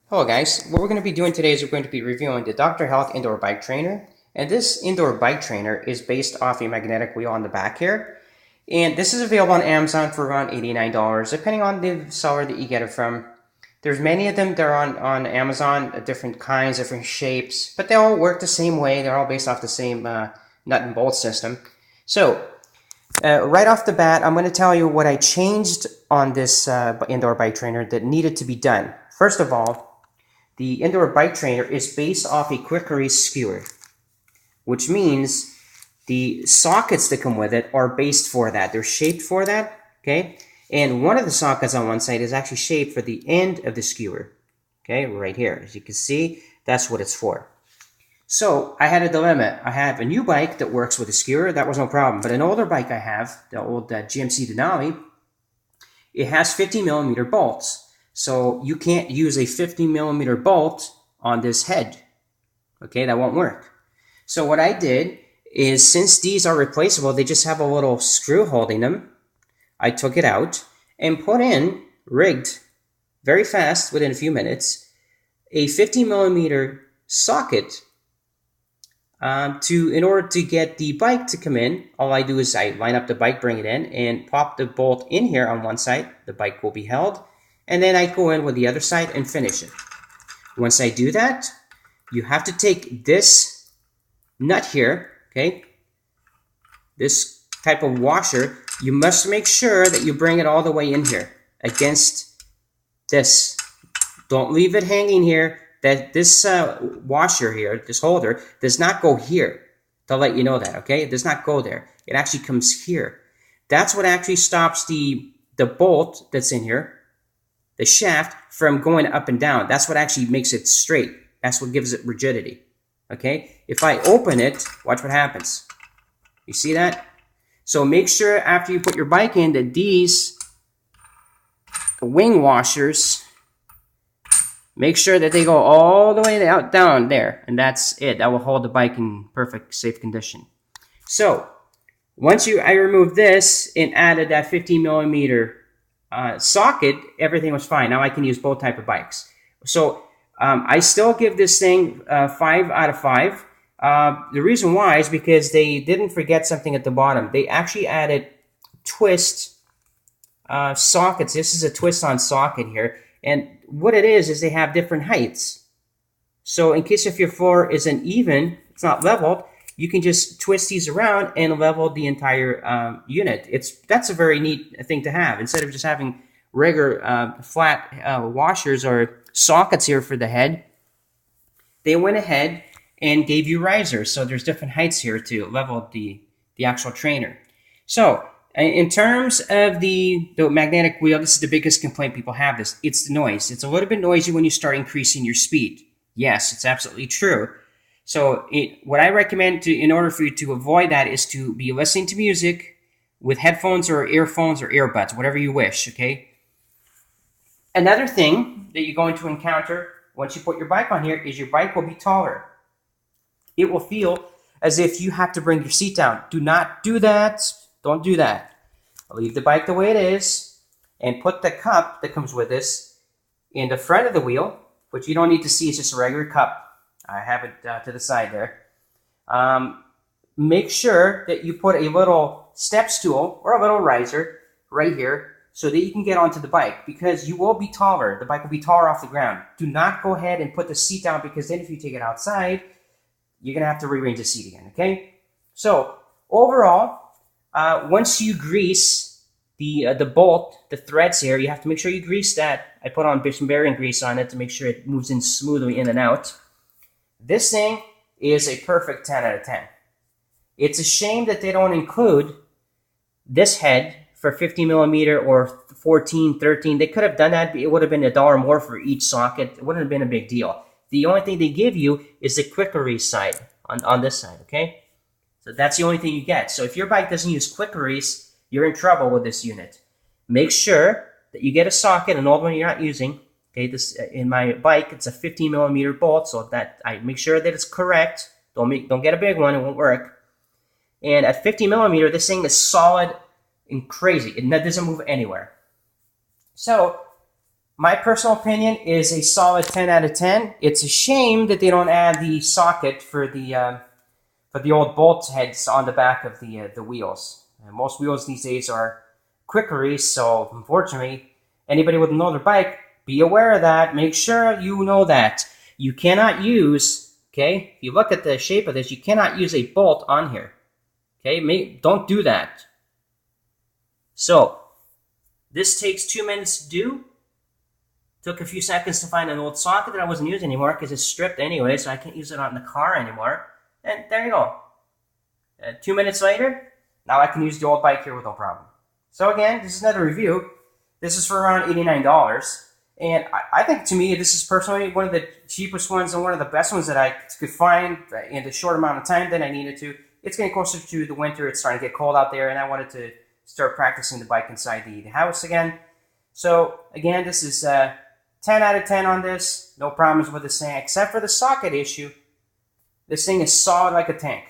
Hello guys, what we're going to be doing today is we're going to be reviewing the Dr. Health Indoor Bike Trainer. And this indoor bike trainer is based off a magnetic wheel on the back here. And this is available on Amazon for around $89, depending on the seller that you get it from. There's many of them that are on Amazon, different kinds, different shapes, but they all work the same way. They're all based off the same nut and bolt system. So, right off the bat, I'm going to tell you what I changed on this indoor bike trainer that needed to be done. First of all, the indoor bike trainer is based off a quick release skewer, which means the sockets that come with it are based for that. They're shaped for that, okay? And one of the sockets on one side is actually shaped for the end of the skewer, okay? Right here. As you can see, that's what it's for. So I had a dilemma. I have a new bike that works with a skewer. That was no problem. But an older bike I have, the old GMC Denali, it has 50 millimeter bolts. So you can't use a 50 millimeter bolt on this head. Okay, that won't work. So what I did is, since these are replaceable, they just have a little screw holding them. I took it out and put in, rigged very fast within a few minutes, a 50 millimeter socket in order to get the bike to come in. All I do is I line up the bike, bring it in, and pop the bolt in here on one side. The bike will be held. And then I go in with the other side and finish it. Once I do that, you have to take this nut here, okay? This type of washer, you must make sure that you bring it all the way in here against this. Don't leave it hanging here. That this washer here, this holder, does not go here. To let you know that, okay? It does not go there. It actually comes here. That's what actually stops the bolt that's in here, the shaft, from going up and down. That's what actually makes it straight. That's what gives it rigidity. Okay? If I open it, watch what happens. You see that? So make sure after you put your bike in that these wing washers, make sure that they go all the way out down there. And that's it. That will hold the bike in perfect, safe condition. So once I removed this and added that 15 millimeter socket, everything was fine. Now I can use both type of bikes. So I still give this thing 5 out of 5. The reason why is because they didn't forget something at the bottom. They actually added twist sockets. This is a twist-on socket here. And what it is they have different heights. So in case if your floor isn't even, it's not leveled, you can just twist these around and level the entire unit. That's a very neat thing to have. Instead of just having regular flat washers or sockets here for the head, they went ahead and gave you risers. So there's different heights here to level the actual trainer. So in terms of the magnetic wheel, this is the biggest complaint people have. It's the noise. It's a little bit noisy when you start increasing your speed. Yes, it's absolutely true. So what I recommend in order for you to avoid that is to be listening to music with headphones or earphones or earbuds, whatever you wish, okay? Another thing that you're going to encounter once you put your bike on here is your bike will be taller. It will feel as if you have to bring your seat down. Do not do that. Don't do that. Leave the bike the way it is and put the cup that comes with this in the front of the wheel, which you don't need to see. It's just a regular cup. I have it to the side there. Make sure that you put a little step stool or a little riser right here so that you can get onto the bike, because you will be taller. The bike will be taller off the ground. Do not go ahead and put the seat down, because then if you take it outside, you're going to have to rearrange the seat again, okay? So overall, once you grease the bolt, the threads here, you have to make sure you grease that. I put on some bearing grease on it to make sure it moves in smoothly in and out. This thing is a perfect 10 out of 10. It's a shame that they don't include this head for 50 millimeter or 14, 13. They could have done that. It would have been $1 more for each socket. It wouldn't have been a big deal. The only thing they give you is the quick release side on this side, okay? So that's the only thing you get. So if your bike doesn't use quick release, you're in trouble with this unit. Make sure that you get a socket, an old one you're not using. Okay, this in my bike, it's a 15 millimeter bolt, so that I make sure that it's correct. Don't get a big one; it won't work. And at 50 millimeter, this thing is solid and crazy. It doesn't move anywhere. So My personal opinion is a solid 10 out of 10. It's a shame that they don't add the socket for the old bolt heads on the back of the wheels. Most wheels these days are quickery, so unfortunately, anybody with another bike, be aware of that. Make sure you know that. You cannot use, okay, if you look at the shape of this, you cannot use a bolt on here. Okay, don't do that. So, this takes 2 minutes to do. Took a few seconds to find an old socket that I wasn't using anymore because it's stripped anyway, so I can't use it on the car anymore. And there you go. 2 minutes later, now I can use the old bike here with no problem. So again, this is another review. This is for around $89. And I think, to me, this is personally one of the cheapest ones and one of the best ones that I could find in the short amount of time that I needed to. It's getting closer to the winter. It's starting to get cold out there, and I wanted to start practicing the bike inside the house again. So again, this is 10 out of 10 on this. No problems with this thing, except for the socket issue. This thing is solid like a tank.